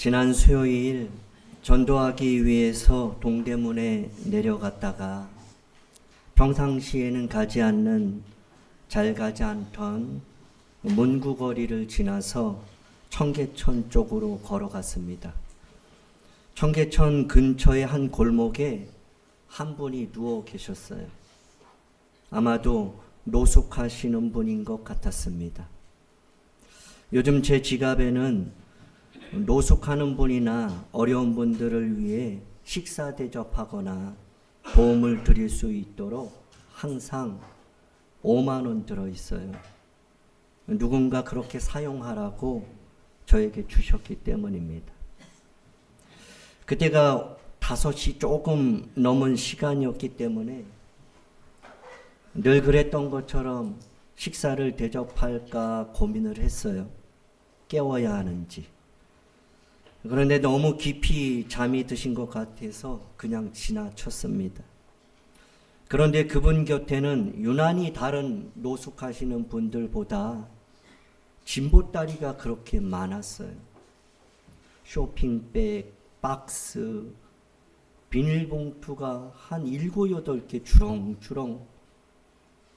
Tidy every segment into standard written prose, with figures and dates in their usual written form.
지난 수요일 전도하기 위해서 동대문에 내려갔다가 평상시에는 잘 가지 않던 문구거리를 지나서 청계천 쪽으로 걸어갔습니다. 청계천 근처의 한 골목에 한 분이 누워 계셨어요. 아마도 노숙하시는 분인 것 같았습니다. 요즘 제 지갑에는 노숙하는 분이나 어려운 분들을 위해 식사 대접하거나 도움을 드릴 수 있도록 항상 5만 원 들어있어요. 누군가 그렇게 사용하라고 저에게 주셨기 때문입니다. 그때가 5시 조금 넘은 시간이었기 때문에 늘 그랬던 것처럼 식사를 대접할까 고민을 했어요. 깨워야 하는지. 그런데 너무 깊이 잠이 드신 것 같아서 그냥 지나쳤습니다. 그런데 그분 곁에는 유난히 다른 노숙하시는 분들보다 짐보따리가 그렇게 많았어요. 쇼핑백, 박스, 비닐봉투가 한 7, 8개 주렁주렁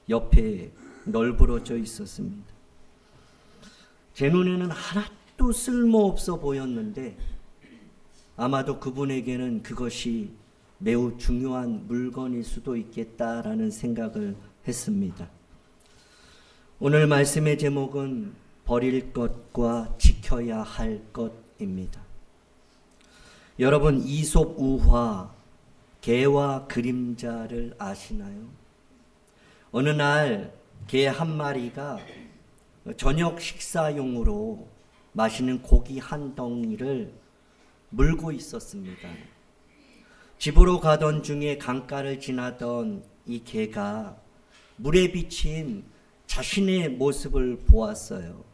옆에 널브러져 있었습니다. 제 눈에는 하나도 쓸모없어 보였는데 아마도 그분에게는 그것이 매우 중요한 물건일 수도 있겠다라는 생각을 했습니다. 오늘 말씀의 제목은 버릴 것과 지켜야 할 것입니다. 여러분, 이솝 우화, 개와 그림자를 아시나요? 어느 날 개 한 마리가 저녁 식사용으로 맛있는 고기 한 덩이를 물고 있었습니다. 집으로 가던 중에 강가를 지나던 이 개가 물에 비친 자신의 모습을 보았어요.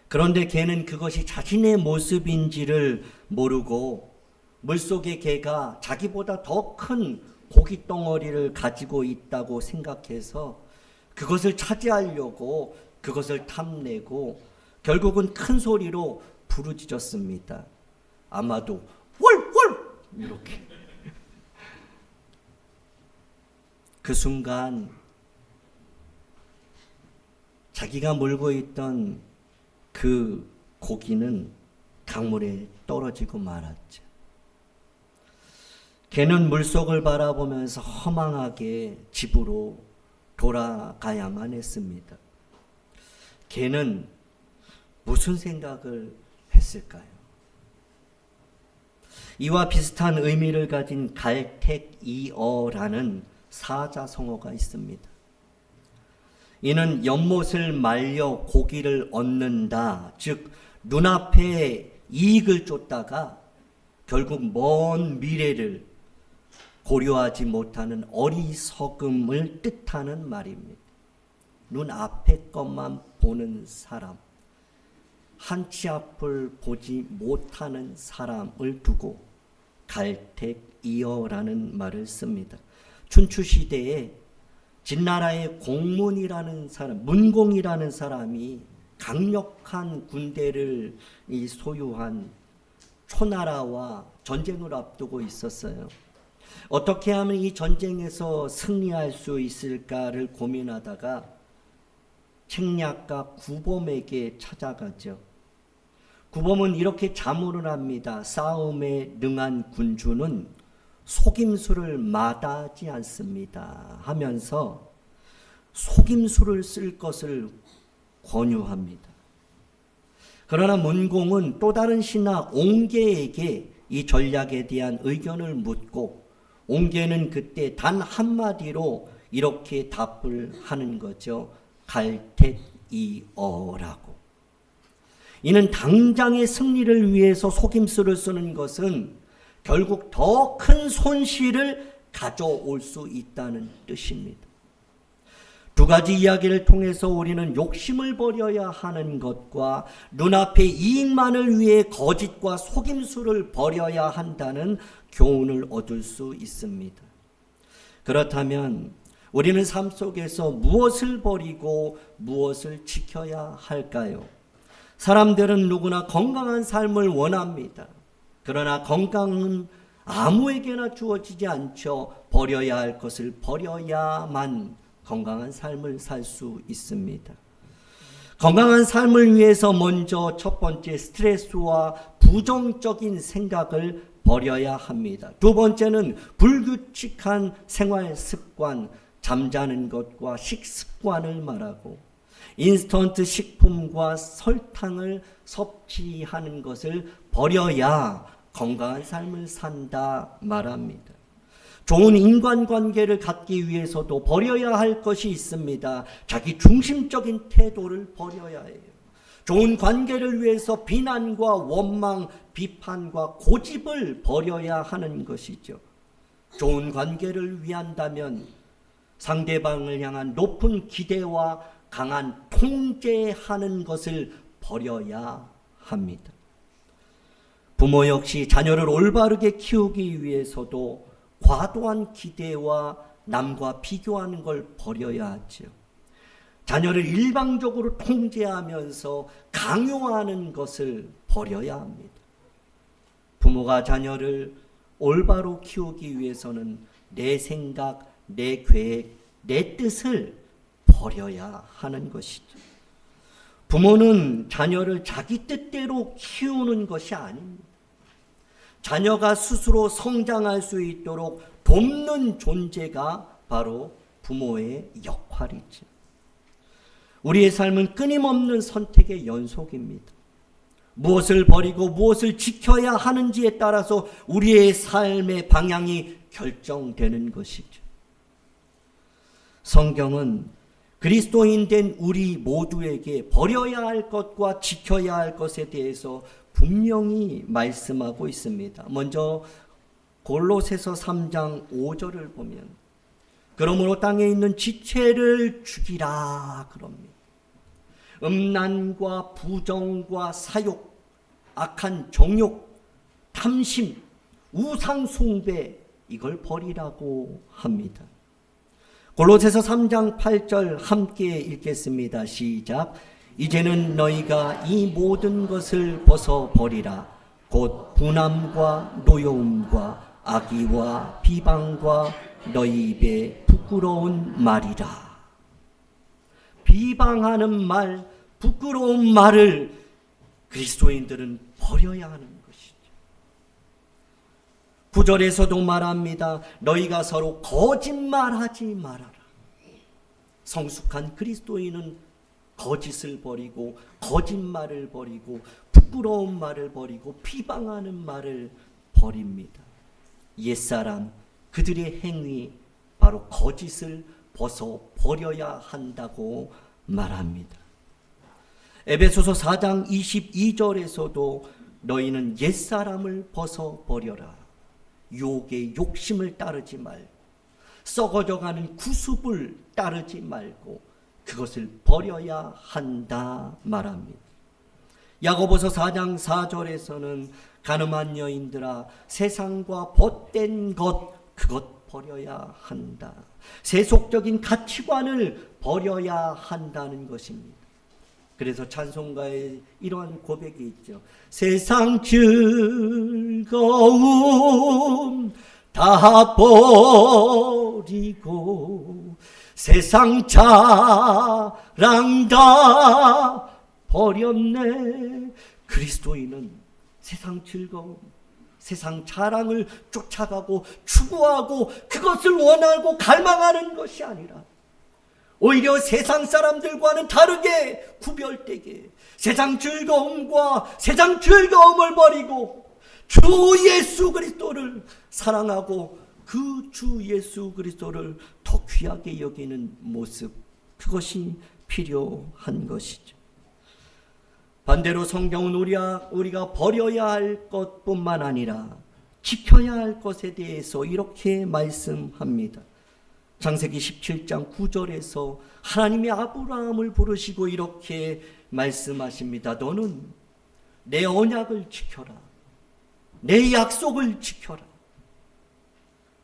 그런데 개는 그것이 자신의 모습인지를 모르고 물속의 개가 자기보다 더 큰 고기 덩어리를 가지고 있다고 생각해서 그것을 차지하려고 그것을 탐내고 결국은 큰 소리로 부르짖었습니다. 아마도 월 이렇게. 그 순간 자기가 물고 있던 그 고기는 강물에 떨어지고 말았죠. 개는 물속을 바라보면서 허망하게 집으로 돌아가야만 했습니다. 개는 무슨 생각을 했을까요? 이와 비슷한 의미를 가진 갈택이어라는 사자성어가 있습니다. 이는 연못을 말려 고기를 얻는다, 즉 눈앞에 이익을 쫓다가 결국 먼 미래를 고려하지 못하는 어리석음을 뜻하는 말입니다. 눈앞의 것만 보는 사람, 한치 앞을 보지 못하는 사람을 두고 갈택이어라는 말을 씁니다. 춘추시대에 진나라의 공문이라는 사람, 문공이라는 사람이 강력한 군대를 소유한 초나라와 전쟁을 앞두고 있었어요. 어떻게 하면 이 전쟁에서 승리할 수 있을까를 고민하다가 책략가 구범에게 찾아가죠. 구범은 이렇게 자문을 합니다. 싸움에 능한 군주는 속임수를 마다하지 않습니다 하면서 속임수를 쓸 것을 권유합니다. 그러나 문공은 또 다른 신하 옹계에게 이 전략에 대한 의견을 묻고 옹계는 그때 단 한마디로 이렇게 답을 하는 거죠. 갈택이어라고. 이는 당장의 승리를 위해서 속임수를 쓰는 것은 결국 더 큰 손실을 가져올 수 있다는 뜻입니다. 두 가지 이야기를 통해서 우리는 욕심을 버려야 하는 것과 눈앞의 이익만을 위해 거짓과 속임수를 버려야 한다는 교훈을 얻을 수 있습니다. 그렇다면 우리는 삶 속에서 무엇을 버리고 무엇을 지켜야 할까요? 사람들은 누구나 건강한 삶을 원합니다. 그러나 건강은 아무에게나 주어지지 않죠. 버려야 할 것을 버려야만 건강한 삶을 살 수 있습니다. 건강한 삶을 위해서 먼저 첫 번째 스트레스와 부정적인 생각을 버려야 합니다. 두 번째는 불규칙한 생활 습관, 잠자는 것과 식습관을 말하고 인스턴트 식품과 설탕을 섭취하는 것을 버려야 건강한 삶을 산다 말합니다. 좋은 인간관계를 갖기 위해서도 버려야 할 것이 있습니다. 자기 중심적인 태도를 버려야 해요. 좋은 관계를 위해서 비난과 원망, 비판과 고집을 버려야 하는 것이죠. 좋은 관계를 위한다면 상대방을 향한 높은 기대와 강한 통제하는 것을 버려야 합니다. 부모 역시 자녀를 올바르게 키우기 위해서도 과도한 기대와 남과 비교하는 걸 버려야 하죠. 자녀를 일방적으로 통제하면서 강요하는 것을 버려야 합니다. 부모가 자녀를 올바로 키우기 위해서는 내 생각, 내 계획, 내 뜻을 버려야 하는 것이죠. 부모는 자녀를 자기 뜻대로 키우는 것이 아닙니다. 자녀가 스스로 성장할 수 있도록 돕는 존재가 바로 부모의 역할이죠. 우리의 삶은 끊임없는 선택의 연속입니다. 무엇을 버리고 무엇을 지켜야 하는지에 따라서 우리의 삶의 방향이 결정되는 것이죠. 성경은 그리스도인 된 우리 모두에게 버려야 할 것과 지켜야 할 것에 대해서 분명히 말씀하고 있습니다. 먼저 골로새서 3장 5절을 보면 그러므로 땅에 있는 지체를 죽이라 그럽니다. 음란과 부정과 사욕, 악한 정욕, 탐심, 우상 숭배 이걸 버리라고 합니다. 골로새서 3장 8절 함께 읽겠습니다. 시작. 이제는 너희가 이 모든 것을 벗어버리라. 곧 분함과 노여움과 악의와 비방과 너희 입에 부끄러운 말이라. 비방하는 말, 부끄러운 말을 그리스도인들은 버려야 하는 것이죠. 9절에서도 말합니다. 너희가 서로 거짓말하지 말아라. 성숙한 그리스도인은 거짓을 버리고 거짓말을 버리고 부끄러운 말을 버리고 비방하는 말을 버립니다. 옛사람 그들의 행위 바로 거짓을 벗어 버려야 한다고 말합니다. 에베소서 4장 22절에서도 너희는 옛사람을 벗어 버려라. 유혹의 욕심을 따르지 말고 썩어져가는 구습을 따르지 말고 그것을 버려야 한다 말합니다. 야고보서 4장 4절에서는 가늠한 여인들아 세상과 벗된 것 그것 버려야 한다. 세속적인 가치관을 버려야 한다는 것입니다. 그래서 찬송가에 이러한 고백이 있죠. 세상 즐거움 다 버리고 세상 자랑 다 버렸네. 그리스도인은 세상 즐거움, 세상 자랑을 쫓아가고 추구하고 그것을 원하고 갈망하는 것이 아니라 오히려 세상 사람들과는 다르게 구별되게 세상 즐거움과 세상 즐거움을 버리고 주 예수 그리스도를 사랑하고 그 주 예수 그리스도를 더 귀하게 여기는 모습, 그것이 필요한 것이죠. 반대로 성경은 우리가 버려야 할 것뿐만 아니라 지켜야 할 것에 대해서 이렇게 말씀합니다. 창세기 17장 9절에서 하나님이 아브라함을 부르시고 이렇게 말씀하십니다. 너는 내 언약을 지켜라. 내 약속을 지켜라.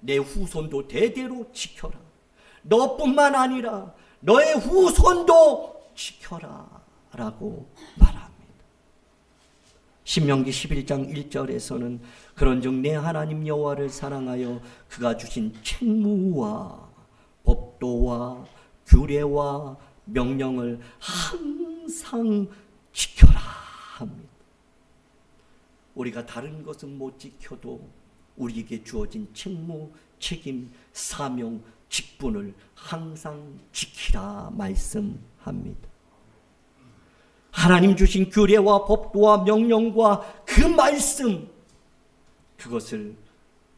내 후손도 대대로 지켜라. 너뿐만 아니라 너의 후손도 지켜라 라고 말합니다. 신명기 11장 1절에서는 그런즉 내 하나님 여호와를 사랑하여 그가 주신 책무와 법도와 규례와 명령을 항상 지켜라 합니다. 우리가 다른 것은 못 지켜도 우리에게 주어진 책무, 책임, 사명, 직분을 항상 지키라 말씀합니다. 하나님 주신 규례와 법도와 명령과 그 말씀, 그것을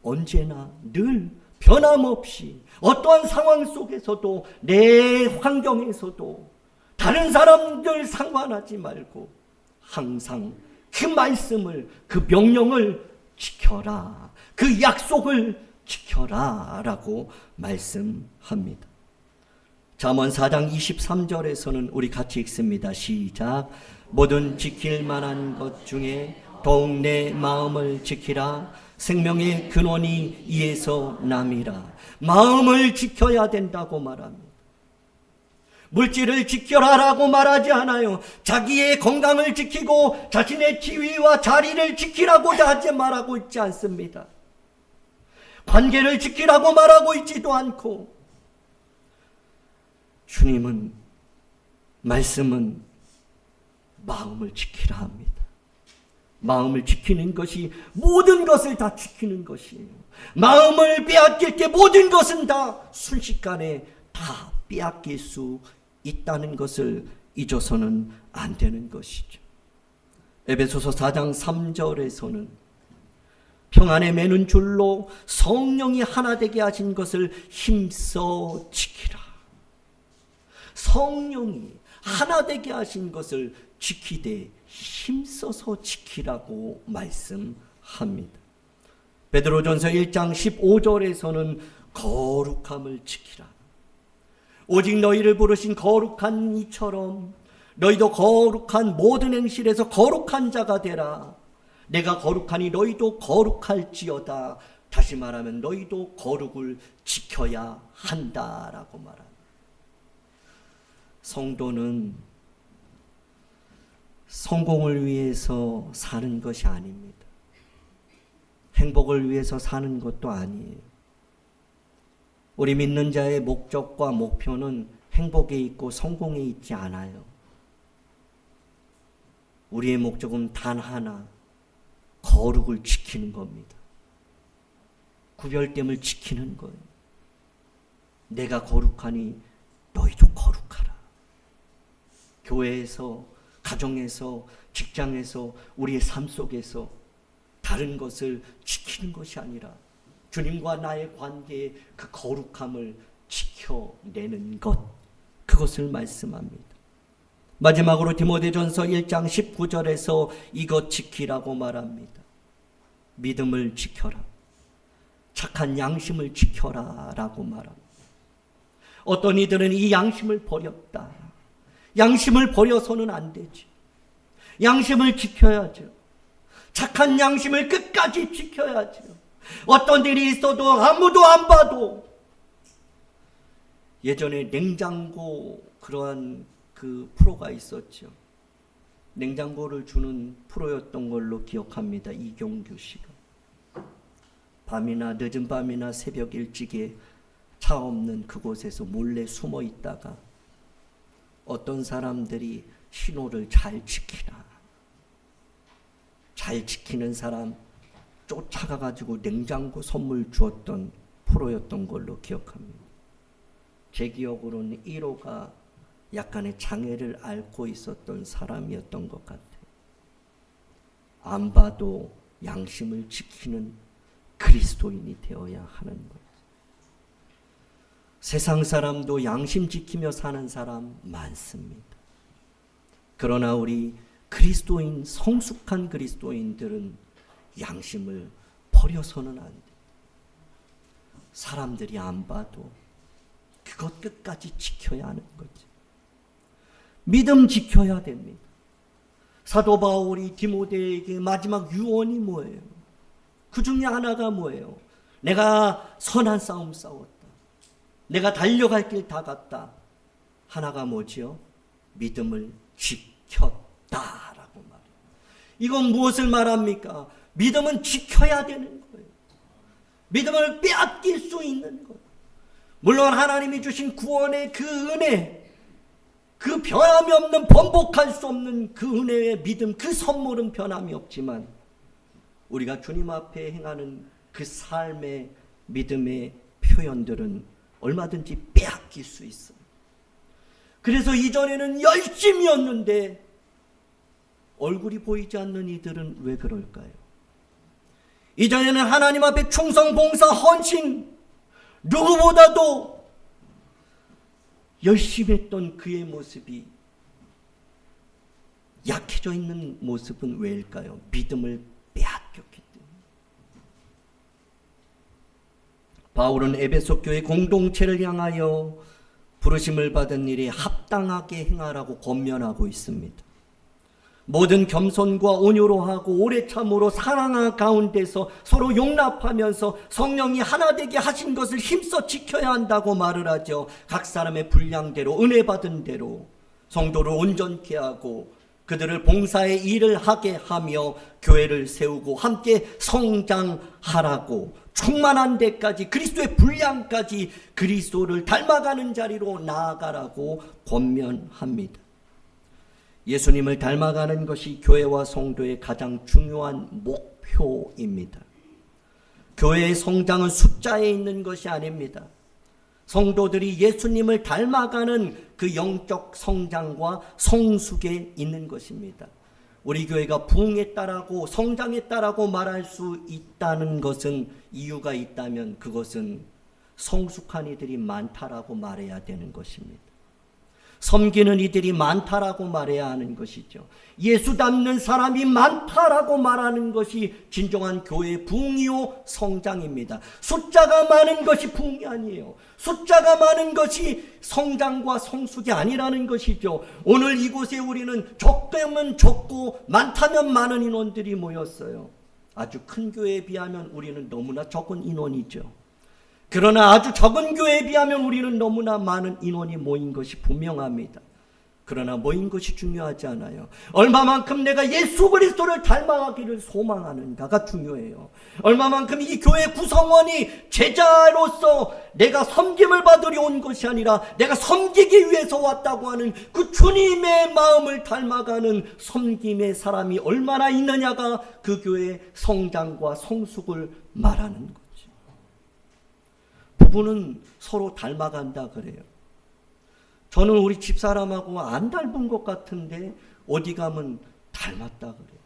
언제나 늘 변함없이 어떠한 상황 속에서도 내 환경에서도 다른 사람들 상관하지 말고 항상 그 말씀을, 그 명령을 지켜라, 그 약속을 지켜라 라고 말씀합니다. 잠언 4장 23절에서는 우리 같이 읽습니다. 시작. 모든 지킬 만한 것 중에 더욱 내 마음을 지키라. 생명의 근원이 이에서 남이라. 마음을 지켜야 된다고 말합니다. 물질을 지켜라라고 말하지 않아요. 자기의 건강을 지키고 자신의 지위와 자리를 지키라고 하지 말하고 있지 않습니다. 관계를 지키라고 말하고 있지도 않고, 주님은, 말씀은 마음을 지키라 합니다. 마음을 지키는 것이 모든 것을 다 지키는 것이에요. 마음을 빼앗길 때 모든 것은 다 순식간에 다 빼앗길 수 있다는 것을 잊어서는 안 되는 것이죠. 에베소서 4장 3절에서는 평안에 매는 줄로 성령이 하나 되게 하신 것을 힘써 지키라. 성령이 하나 되게 하신 것을 지키되 힘써서 지키라고 말씀합니다. 베드로전서 1장 15절에서는 거룩함을 지키라. 오직 너희를 부르신 거룩한 이처럼 너희도 거룩한 모든 행실에서 거룩한 자가 되라. 내가 거룩하니 너희도 거룩할지어다. 다시 말하면 너희도 거룩을 지켜야 한다라고 말합니다. 성도는 성공을 위해서 사는 것이 아닙니다. 행복을 위해서 사는 것도 아니에요. 우리 믿는 자의 목적과 목표는 행복에 있고 성공에 있지 않아요. 우리의 목적은 단 하나, 거룩을 지키는 겁니다. 구별됨을 지키는 거예요. 내가 거룩하니 너희도 거룩하라. 교회에서, 가정에서, 직장에서, 우리의 삶 속에서 다른 것을 지키는 것이 아니라 주님과 나의 관계의 그 거룩함을 지켜내는 것, 그것을 말씀합니다. 마지막으로 디모데전서 1장 19절에서 이것 지키라고 말합니다. 믿음을 지켜라. 착한 양심을 지켜라 라고 말합니다. 어떤 이들은 이 양심을 버렸다. 양심을 버려서는 안 되지. 양심을 지켜야죠. 착한 양심을 끝까지 지켜야죠. 어떤 일이 있어도 아무도 안 봐도. 예전에 냉장고 그러한 그 프로가 있었죠. 냉장고를 주는 프로였던 걸로 기억합니다. 이경규 씨가. 밤이나 늦은 밤이나 새벽 일찍에 차 없는 그곳에서 몰래 숨어 있다가 어떤 사람들이 신호를 잘 지키라. 잘 지키는 사람 쫓아가가지고 냉장고 선물 주었던 프로였던 걸로 기억합니다. 제 기억으로는 1호가 약간의 장애를 앓고 있었던 사람이었던 것 같아요. 안 봐도 양심을 지키는 그리스도인이 되어야 하는 거예요. 세상 사람도 양심 지키며 사는 사람 많습니다. 그러나 우리 그리스도인, 성숙한 그리스도인들은 양심을 버려서는 안 돼요. 사람들이 안 봐도 그것 끝까지 지켜야 하는 거죠. 믿음 지켜야 됩니다. 사도 바울이 디모데에게 마지막 유언이 뭐예요? 그 중에 하나가 뭐예요? 내가 선한 싸움 싸웠다. 내가 달려갈 길 다 갔다. 하나가 뭐지요? 믿음을 지켰다라고 말해요. 이건 무엇을 말합니까? 믿음은 지켜야 되는 거예요. 믿음을 빼앗길 수 있는 거예요. 물론 하나님이 주신 구원의 그 은혜, 그 변함이 없는, 번복할 수 없는 그 은혜의 믿음, 그 선물은 변함이 없지만 우리가 주님 앞에 행하는 그 삶의 믿음의 표현들은 얼마든지 빼앗길 수 있어요. 그래서 이전에는 열심이었는데 얼굴이 보이지 않는 이들은 왜 그럴까요? 이전에는 하나님 앞에 충성, 봉사, 헌신, 누구보다도 열심히 했던 그의 모습이 약해져 있는 모습은 왜일까요? 믿음을 빼앗겼기 때문에. 바울은 에베소 교회 공동체를 향하여 부르심을 받은 일에 합당하게 행하라고 권면하고 있습니다. 모든 겸손과 온유로 하고 오래 참으로 사랑 가운데서 서로 용납하면서 성령이 하나 되게 하신 것을 힘써 지켜야 한다고 말을 하죠. 각 사람의 분량대로, 은혜 받은 대로 성도를 온전케 하고 그들을 봉사의 일을 하게 하며 교회를 세우고 함께 성장하라고, 충만한 데까지, 그리스도의 분량까지 그리스도를 닮아가는 자리로 나아가라고 권면합니다. 예수님을 닮아가는 것이 교회와 성도의 가장 중요한 목표입니다. 교회의 성장은 숫자에 있는 것이 아닙니다. 성도들이 예수님을 닮아가는 그 영적 성장과 성숙에 있는 것입니다. 우리 교회가 부흥했다라고, 성장했다라고 말할 수 있다는 것은, 이유가 있다면 그것은 성숙한 이들이 많다라고 말해야 되는 것입니다. 섬기는 이들이 많다라고 말해야 하는 것이죠. 예수 닮는 사람이 많다라고 말하는 것이 진정한 교회의 부흥이요 성장입니다. 숫자가 많은 것이 부흥이 아니에요. 숫자가 많은 것이 성장과 성숙이 아니라는 것이죠. 오늘 이곳에 우리는 적다면 적고 많다면 많은 인원들이 모였어요. 아주 큰 교회에 비하면 우리는 너무나 적은 인원이죠. 그러나 아주 적은 교회에 비하면 우리는 너무나 많은 인원이 모인 것이 분명합니다. 그러나 모인 것이 중요하지 않아요. 얼마만큼 내가 예수 그리스도를 닮아가기를 소망하는가가 중요해요. 얼마만큼 이 교회 구성원이 제자로서 내가 섬김을 받으려 온 것이 아니라 내가 섬기기 위해서 왔다고 하는 그 주님의 마음을 닮아가는 섬김의 사람이 얼마나 있느냐가 그 교회의 성장과 성숙을 말하는 거죠. 부부는 서로 닮아간다 그래요. 저는 우리 집사람하고 안 닮은 것 같은데 어디 가면 닮았다 그래요.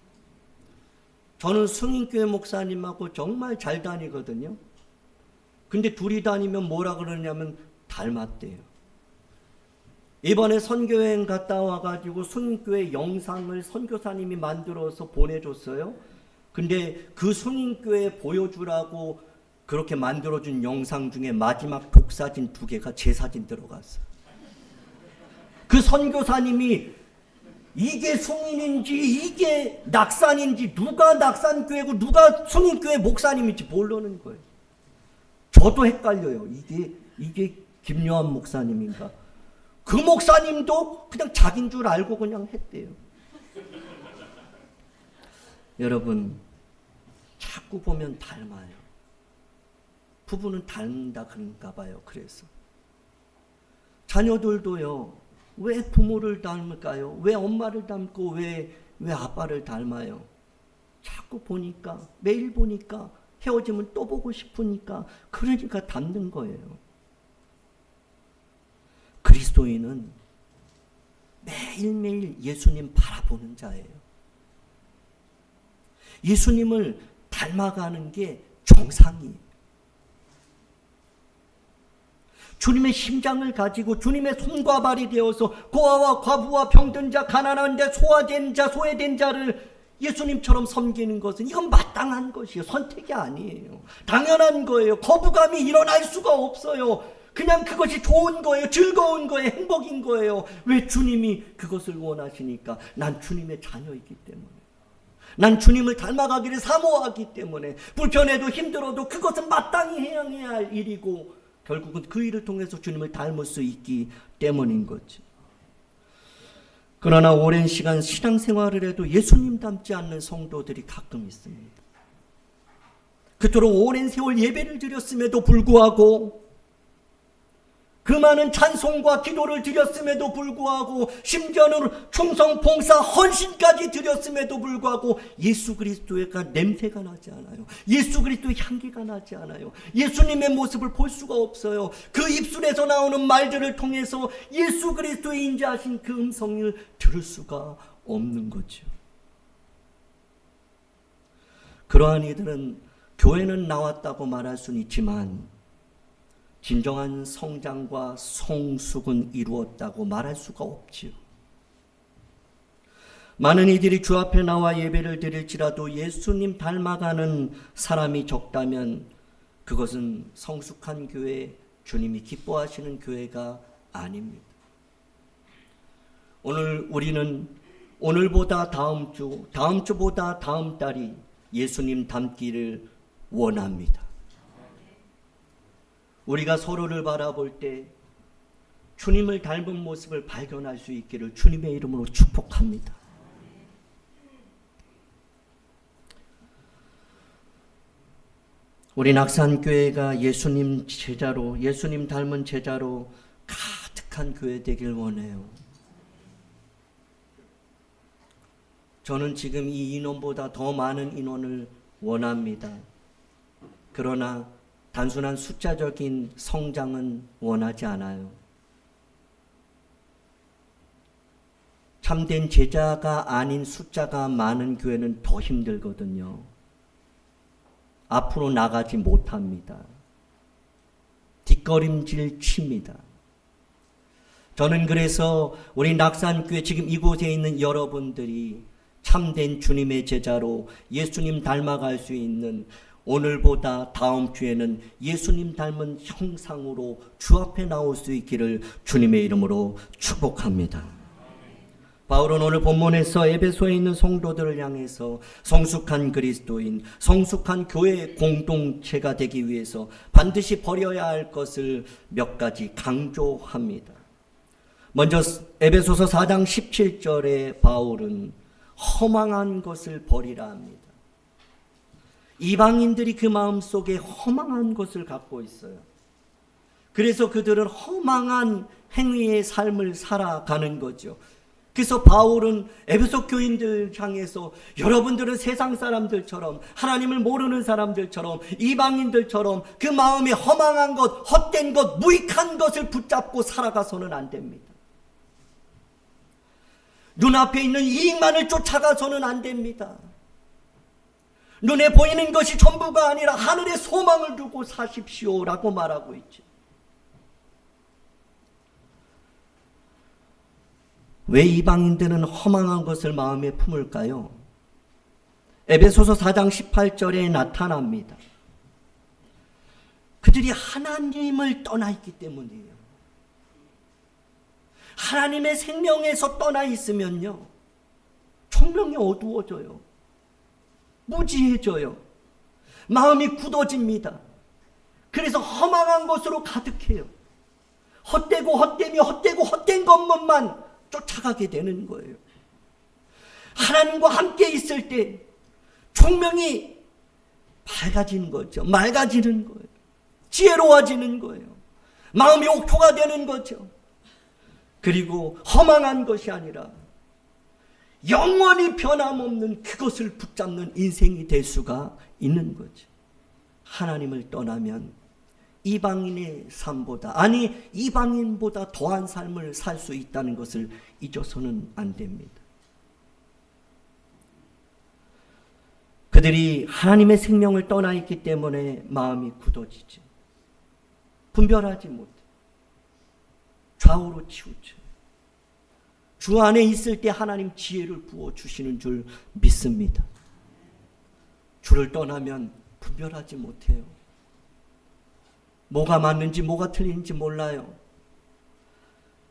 저는 승인교회 목사님하고 정말 잘 다니거든요. 근데 둘이 다니면 뭐라 그러냐면 닮았대요. 이번에 선교여행 갔다 와가지고 승인교회 영상을 선교사님이 만들어서 보내줬어요. 근데 그 승인교회 보여주라고 그렇게 만들어준 영상 중에 마지막 독사진 2개가 제 사진 들어갔어요. 그 선교사님이 이게 승인인지 이게 낙산인지, 누가 낙산교회고 누가 승인교회 목사님인지 모르는 거예요. 저도 헷갈려요. 이게 김요한 목사님인가? 그 목사님도 그냥 자기인 줄 알고 그냥 했대요. 여러분, 자꾸 보면 닮아요. 부부는 닮는다 그런가 봐요. 그래서 자녀들도요, 왜 부모를 닮을까요? 왜 엄마를 닮고 왜 아빠를 닮아요? 자꾸 보니까, 매일 보니까, 헤어지면 또 보고 싶으니까, 그러니까 닮는 거예요. 그리스도인은 매일매일 예수님 바라보는 자예요. 예수님을 닮아가는 게 정상이에요. 주님의 심장을 가지고 주님의 손과 발이 되어서 고아와 과부와 병든 자, 가난한 자, 소외된 자를 예수님처럼 섬기는 것은 이건 마땅한 것이에요. 선택이 아니에요. 당연한 거예요. 거부감이 일어날 수가 없어요. 그냥 그것이 좋은 거예요. 즐거운 거예요. 행복인 거예요. 왜? 주님이 그것을 원하시니까. 난 주님의 자녀이기 때문에. 난 주님을 닮아가기를 사모하기 때문에. 불편해도 힘들어도 그것은 마땅히 해야 할 일이고, 결국은 그 일을 통해서 주님을 닮을 수 있기 때문인 거지. 그러나 오랜 시간 신앙생활을 해도 예수님 닮지 않는 성도들이 가끔 있습니다. 그토록 오랜 세월 예배를 드렸음에도 불구하고, 그 많은 찬송과 기도를 드렸음에도 불구하고, 심지어는 충성, 봉사, 헌신까지 드렸음에도 불구하고 예수 그리스도의 냄새가 나지 않아요. 예수 그리스도의 향기가 나지 않아요. 예수님의 모습을 볼 수가 없어요. 그 입술에서 나오는 말들을 통해서 예수 그리스도의 인자하신 그 음성을 들을 수가 없는 거죠. 그러한 이들은 교회는 나왔다고 말할 수는 있지만 진정한 성장과 성숙은 이루었다고 말할 수가 없지요. 많은 이들이 주 앞에 나와 예배를 드릴지라도 예수님 닮아가는 사람이 적다면 그것은 성숙한 교회, 주님이 기뻐하시는 교회가 아닙니다. 오늘 우리는 오늘보다 다음 주, 다음 주보다 다음 달이 예수님 닮기를 원합니다. 우리가 서로를 바라볼 때 주님을 닮은 모습을 발견할 수 있기를 주님의 이름으로 축복합니다. 우리 낙산교회가 예수님 제자로, 예수님 닮은 제자로 가득한 교회 되길 원해요. 저는 지금 이 인원보다 더 많은 인원을 원합니다. 그러나 단순한 숫자적인 성장은 원하지 않아요. 참된 제자가 아닌 숫자가 많은 교회는 더 힘들거든요. 앞으로 나가지 못합니다. 뒷걸음질 칩니다. 저는 그래서 우리 낙산교회 지금 이곳에 있는 여러분들이 참된 주님의 제자로 예수님 닮아갈 수 있는, 오늘보다 다음 주에는 예수님 닮은 형상으로 주 앞에 나올 수 있기를 주님의 이름으로 축복합니다. 바울은 오늘 본문에서 에베소에 있는 성도들을 향해서 성숙한 그리스도인, 성숙한 교회 공동체가 되기 위해서 반드시 버려야 할 것을 몇 가지 강조합니다. 먼저 에베소서 4장 17절에 바울은 허망한 것을 버리라 합니다. 이방인들이 그 마음속에 허망한 것을 갖고 있어요. 그래서 그들은 허망한 행위의 삶을 살아가는 거죠. 그래서 바울은 에베소 교인들 향해서 여러분들은 세상 사람들처럼, 하나님을 모르는 사람들처럼, 이방인들처럼 그 마음에 허망한 것, 헛된 것, 무익한 것을 붙잡고 살아가서는 안 됩니다. 눈앞에 있는 이익만을 쫓아가서는 안 됩니다. 눈에 보이는 것이 전부가 아니라 하늘의 소망을 두고 사십시오라고 말하고 있죠. 왜 이방인들은 허망한 것을 마음에 품을까요? 에베소서 4장 18절에 나타납니다. 그들이 하나님을 떠나 있기 때문이에요. 하나님의 생명에서 떠나 있으면요, 총명이 어두워져요. 무지해져요. 마음이 굳어집니다. 그래서 허망한 것으로 가득해요. 헛되고 헛되며 헛되고 헛된 것만 쫓아가게 되는 거예요. 하나님과 함께 있을 때 총명이 밝아지는 거죠. 맑아지는 거예요. 지혜로워지는 거예요. 마음이 옥토가 되는 거죠. 그리고 허망한 것이 아니라 영원히 변함없는 그것을 붙잡는 인생이 될 수가 있는 거죠. 하나님을 떠나면 이방인의 삶보다, 아니 이방인보다 더한 삶을 살 수 있다는 것을 잊어서는 안 됩니다. 그들이 하나님의 생명을 떠나 있기 때문에 마음이 굳어지죠. 분별하지 못해. 좌우로 치우쳐. 주 안에 있을 때 하나님 지혜를 부어주시는 줄 믿습니다. 주를 떠나면 분별하지 못해요. 뭐가 맞는지 뭐가 틀린지 몰라요.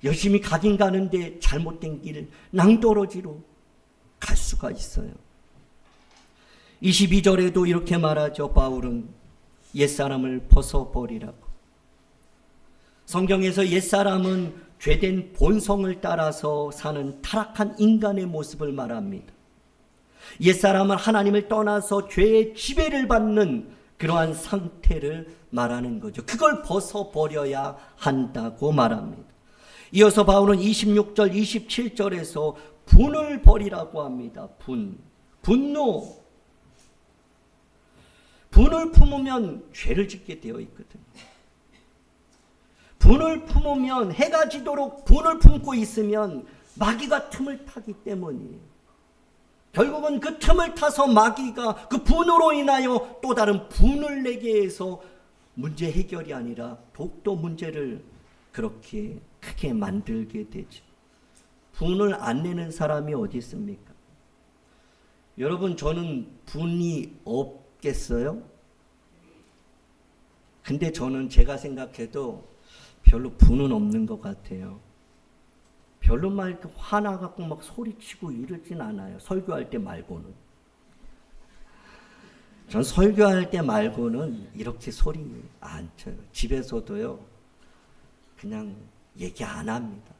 열심히 가긴 가는데 잘못된 길, 낭떠러지로 갈 수가 있어요. 22절에도 이렇게 말하죠. 바울은 옛사람을 벗어버리라고. 성경에서 옛사람은 죄된 본성을 따라서 사는 타락한 인간의 모습을 말합니다. 옛사람은 하나님을 떠나서 죄의 지배를 받는 그러한 상태를 말하는 거죠. 그걸 벗어버려야 한다고 말합니다. 이어서 바울은 26절, 27절에서 분을 버리라고 합니다. 분노. 분을 품으면 죄를 짓게 되어 있거든요. 분을 품으면, 해가 지도록 분을 품고 있으면 마귀가 틈을 타기 때문이에요. 결국은 그 틈을 타서 마귀가 그 분으로 인하여 또 다른 분을 내게 해서 문제 해결이 아니라 더욱더 문제를 그렇게 크게 만들게 되죠. 분을 안 내는 사람이 어디 있습니까? 여러분, 저는 분이 없겠어요? 근데 저는 제가 생각해도 별로 분은 없는 것 같아요. 별로 막 이렇게 화나갖고 막 소리치고 이러진 않아요. 설교할 때 말고는. 전 설교할 때 말고는 이렇게 소리 안 쳐요. 집에서도요, 그냥 얘기 안 합니다.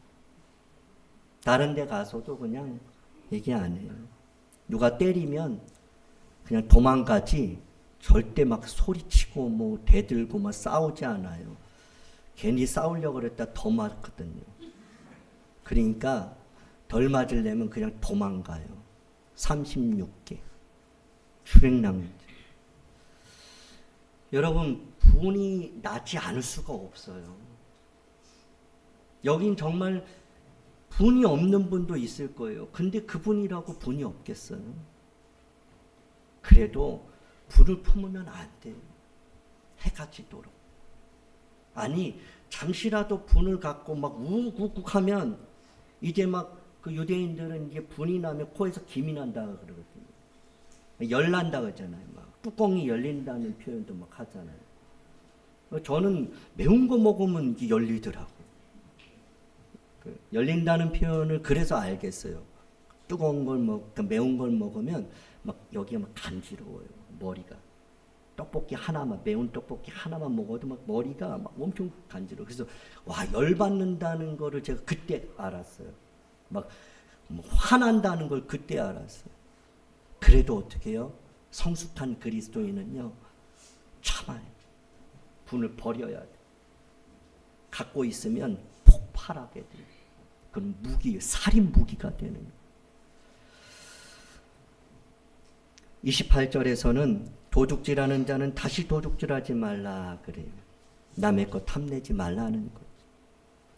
다른 데 가서도 그냥 얘기 안 해요. 누가 때리면 그냥 도망가지, 절대 막 소리치고 뭐 대들고 막 싸우지 않아요. 괜히 싸우려고 그랬다 더 맞거든요. 그러니까 덜 맞으려면 그냥 도망가요. 36개. 출행낭. 여러분, 분이 나지 않을 수가 없어요. 여긴 정말 분이 없는 분도 있을 거예요. 근데 그분이라고 분이 없겠어요? 그래도 분을 품으면 안 돼요. 해가 지도록. 아니, 잠시라도 분을 갖고 막 우욱우욱 하면 이제 막 그 유대인들은 이제 분이 나면 코에서 김이 난다 그러거든요. 열난다 그러잖아요. 막 뚜껑이 열린다는 표현도 막 하잖아요. 저는 매운 거 먹으면 이게 열리더라고. 열린다는 표현을 그래서 알겠어요. 뜨거운 걸 매운 걸 먹으면 막 여기가 막 간지러워요. 머리가. 떡볶이 하나만, 매운 떡볶이 하나만 먹어도 막 머리가 막 엄청 간지러워. 그래서 와, 열받는다는 거를 제가 그때 알았어요. 막 화난다는 걸 그때 알았어요. 그래도 어떻게 해요? 성숙한 그리스도인은요, 참아요. 분을 버려야 돼. 갖고 있으면 폭발하게 돼요. 그건 무기, 살인 무기가 되는 거예요. 28절에서는 도둑질하는 자는 다시 도둑질하지 말라 그래요. 남의 것 탐내지 말라는 거예요.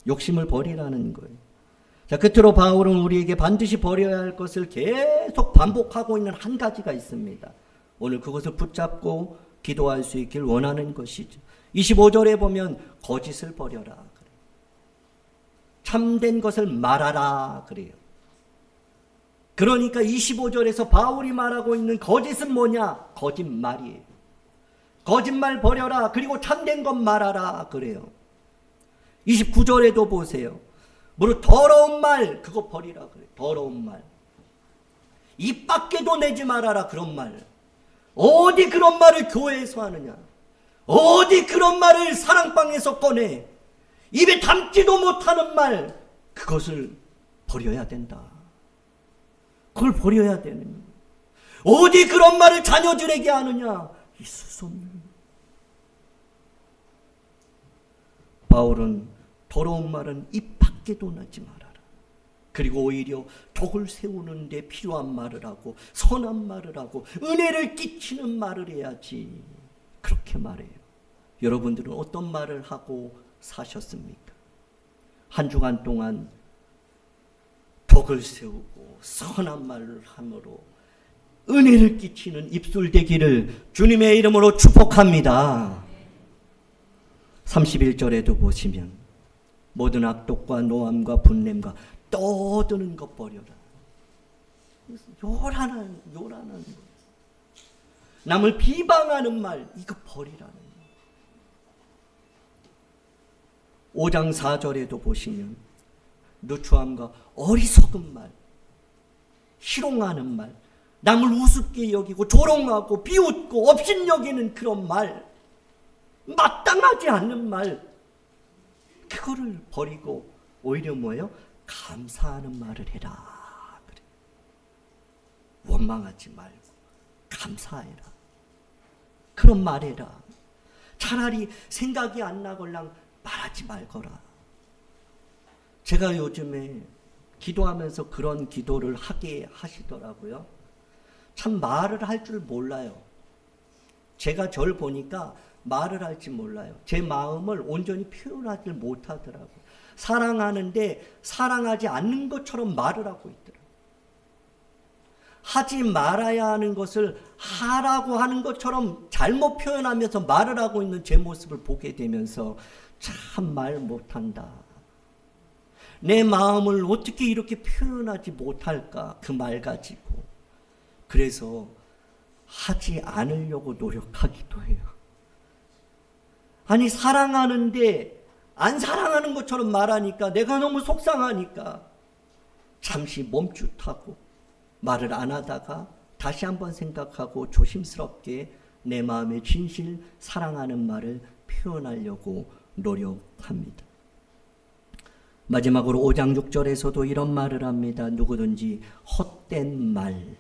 욕심을 버리라는 거예요. 자, 끝으로 바울은 우리에게 반드시 버려야 할 것을 계속 반복하고 있는 한 가지가 있습니다. 오늘 그것을 붙잡고 기도할 수 있길 원하는 것이죠. 25절에 보면 거짓을 버려라 그래요. 참된 것을 말하라 그래요. 그러니까 25절에서 바울이 말하고 있는 거짓은 뭐냐? 거짓말이에요. 거짓말 버려라. 그리고 참된 것 말하라 그래요. 29절에도 보세요. 무릇 더러운 말 그거 버리라 그래요. 더러운 말. 입 밖에도 내지 말아라 그런 말. 어디 그런 말을 교회에서 하느냐? 어디 그런 말을 사랑방에서 꺼내? 입에 담지도 못하는 말, 그것을 버려야 된다. 그걸 버려야 되는 거예요. 어디 그런 말을 자녀들에게 하느냐? 있을 수 없는 거예요. 바울은 더러운 말은 입 밖에도 나지 말아라. 그리고 오히려 덕을 세우는 데 필요한 말을 하고 선한 말을 하고 은혜를 끼치는 말을 해야지. 그렇게 말해요. 여러분들은 어떤 말을 하고 사셨습니까? 한 주간 동안 덕을 세우고 선한 말을 함으로 은혜를 끼치는 입술 되기를 주님의 이름으로 축복합니다. 31절에도 보시면 모든 악독과 노함과 분냄과 떠드는 것 버려라. 요란한 거. 남을 비방하는 말 이거 버리라는 거. 5장 4절에도 보시면 누추함과 어리석은 말, 희롱하는 말, 남을 우습게 여기고 조롱하고 비웃고 업신여기는 그런 말, 마땅하지 않는 말, 그거를 버리고 오히려 뭐예요? 감사하는 말을 해라. 그래. 원망하지 말고 감사해라. 그런 말해라. 차라리 생각이 안 나걸랑 말하지 말거라. 제가 요즘에 기도하면서 그런 기도를 하게 하시더라고요. 참 말을 할 줄 몰라요. 제가 저를 보니까 말을 할 줄 몰라요. 제 마음을 온전히 표현하지 못하더라고요. 사랑하는데 사랑하지 않는 것처럼 말을 하고 있더라고요. 하지 말아야 하는 것을 하라고 하는 것처럼 잘못 표현하면서 말을 하고 있는 제 모습을 보게 되면서 참 말 못한다. 내 마음을 어떻게 이렇게 표현하지 못할까? 그 말 가지고. 그래서 하지 않으려고 노력하기도 해요. 아니 사랑하는데 안 사랑하는 것처럼 말하니까 내가 너무 속상하니까 잠시 멈칫하고 말을 안 하다가 다시 한번 생각하고 조심스럽게 내 마음의 진실 사랑하는 말을 표현하려고 노력합니다. 마지막으로 5장 6절에서도 이런 말을 합니다. 누구든지 헛된 말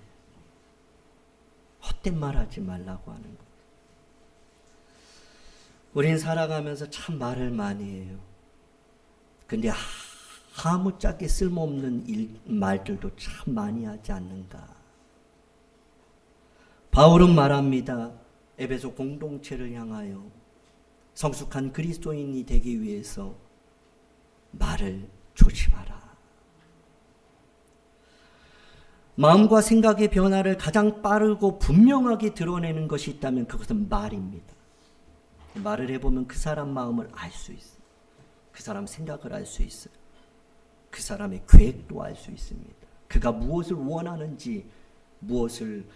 하지 말라고 하는 것. 우린 살아가면서 참 말을 많이 해요. 근데 아무짝에 쓸모없는 말들도 참 많이 하지 않는가. 바울은 말합니다. 에베소 공동체를 향하여 성숙한 그리스도인이 되기 위해서 말을 조심하라. 마음과 생각의 변화를 가장 빠르고 분명하게 드러내는 것이 있다면 그것은 말입니다. 말을 해보면 그 사람 마음을 알 수 있어요. 그 사람 생각을 알 수 있어요. 그 사람의 계획도 알 수 있습니다. 그가 무엇을 원하는지, 무엇을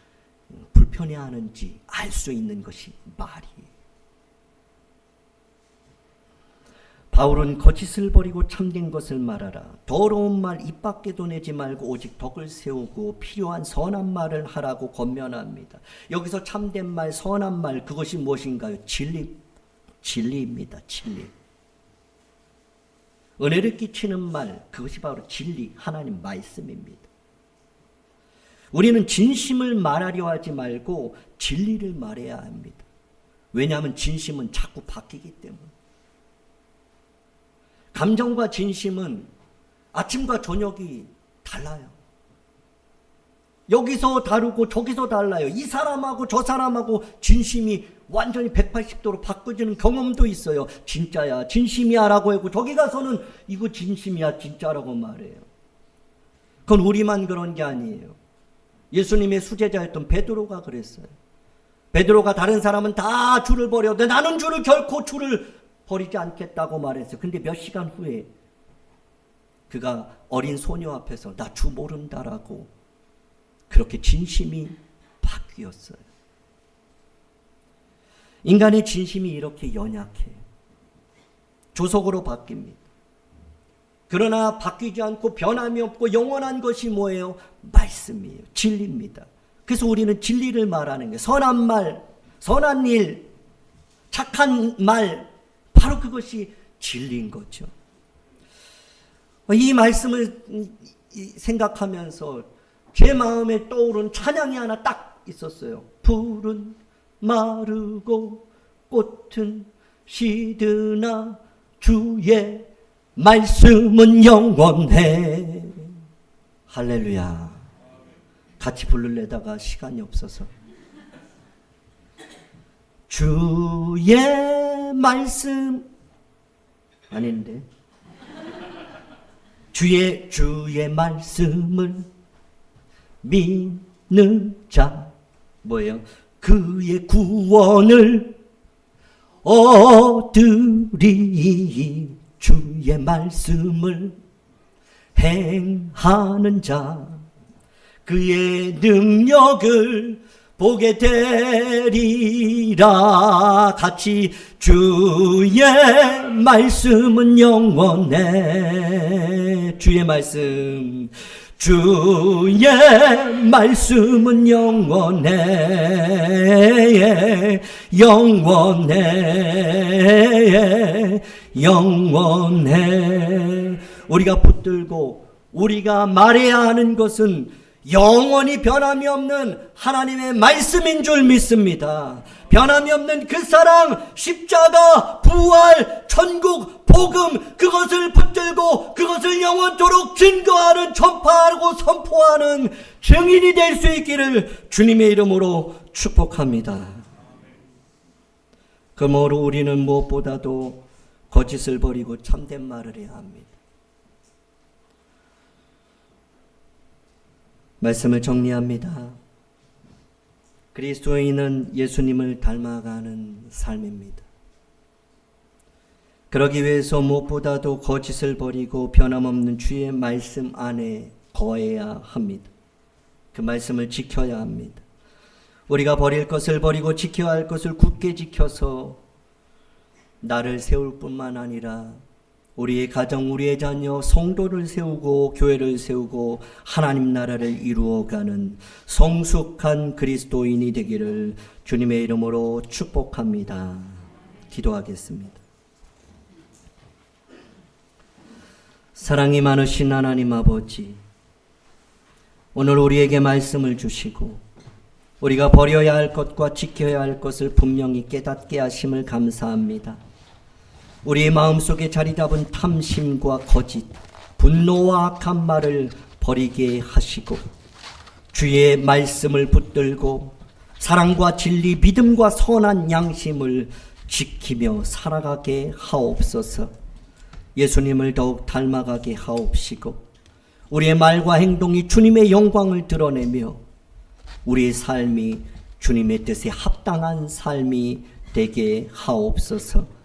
불편해하는지 알 수 있는 것이 말이에요. 바울은 거짓을 버리고 참된 것을 말하라. 더러운 말 입 밖에도 내지 말고 오직 덕을 세우고 필요한 선한 말을 하라고 권면합니다. 여기서 참된 말, 선한 말, 그것이 무엇인가요? 진리입니다. 진리. 은혜를 끼치는 말, 그것이 바로 진리, 하나님 말씀입니다. 우리는 진심을 말하려 하지 말고 진리를 말해야 합니다. 왜냐하면 진심은 자꾸 바뀌기 때문에. 감정과 진심은 아침과 저녁이 달라요. 여기서 다르고 저기서 달라요. 이 사람하고 저 사람하고 진심이 완전히 180도로 바꿔지는 경험도 있어요. 진짜야, 진심이야 라고 하고 저기 가서는 이거 진심이야, 진짜라고 말해요. 그건 우리만 그런 게 아니에요. 예수님의 수제자였던 베드로가 그랬어요. 베드로가 다른 사람은 다 주를 버렸는데 나는 주를 결코 주를 버리지 않겠다고 말했어요. 근데 몇 시간 후에 그가 어린 소녀 앞에서 나 주 모른다라고 그렇게 진심이 바뀌었어요. 인간의 진심이 이렇게 연약해요. 조속으로 바뀝니다. 그러나 바뀌지 않고 변함이 없고 영원한 것이 뭐예요? 말씀이에요. 진리입니다. 그래서 우리는 진리를 말하는 거예요. 선한 말, 선한 일, 착한 말, 바로 그것이 진리인 거죠. 이 말씀을 생각하면서 제 마음에 떠오른 찬양이 하나 딱 있었어요. 풀은 마르고 꽃은 시드나 주의 말씀은 영원해. 할렐루야. 같이 부르려다가 시간이 없어서. 주의 말씀 아닌데 주의 말씀을 믿는 자 뭐예요? 그의 구원을 얻으리. 주의 말씀을 행하는 자 그의 능력을 보게 되리라. 같이 주의 말씀은 영원해. 주의 말씀, 주의 말씀은 영원해. 영원해. 영원해. 우리가 붙들고 우리가 말해야 하는 것은 영원히 변함이 없는 하나님의 말씀인 줄 믿습니다. 변함이 없는 그 사랑, 십자가, 부활, 천국, 복음, 그것을 붙들고 그것을 영원토록 증거하는, 전파하고 선포하는 증인이 될 수 있기를 주님의 이름으로 축복합니다. 그러므로 우리는 무엇보다도 거짓을 버리고 참된 말을 해야 합니다. 말씀을 정리합니다. 그리스도인은 예수님을 닮아가는 삶입니다. 그러기 위해서 무엇보다도 거짓을 버리고 변함없는 주의 말씀 안에 거해야 합니다. 그 말씀을 지켜야 합니다. 우리가 버릴 것을 버리고 지켜야 할 것을 굳게 지켜서 나를 세울 뿐만 아니라 우리의 가정, 우리의 자녀, 성도를 세우고 교회를 세우고 하나님 나라를 이루어가는 성숙한 그리스도인이 되기를 주님의 이름으로 축복합니다. 기도하겠습니다. 사랑이 많으신 하나님 아버지, 오늘 우리에게 말씀을 주시고 우리가 버려야 할 것과 지켜야 할 것을 분명히 깨닫게 하심을 감사합니다. 우리의 마음속에 자리 잡은 탐심과 거짓, 분노와 악한 말을 버리게 하시고 주의 말씀을 붙들고 사랑과 진리, 믿음과 선한 양심을 지키며 살아가게 하옵소서. 예수님을 더욱 닮아가게 하옵시고 우리의 말과 행동이 주님의 영광을 드러내며 우리의 삶이 주님의 뜻에 합당한 삶이 되게 하옵소서.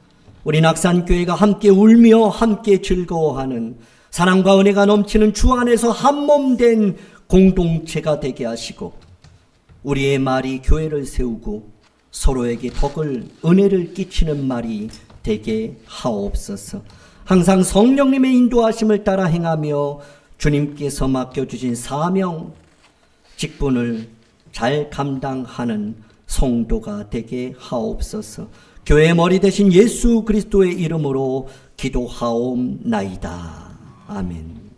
우리 낙산교회가 함께 울며 함께 즐거워하는 사랑과 은혜가 넘치는 주 안에서 한몸된 공동체가 되게 하시고 우리의 말이 교회를 세우고 서로에게 덕을, 은혜를 끼치는 말이 되게 하옵소서. 항상 성령님의 인도하심을 따라 행하며 주님께서 맡겨주신 사명, 직분을 잘 감당하는 성도가 되게 하옵소서. 교회의 머리 되신 예수 그리스도의 이름으로 기도하옵나이다. 아멘.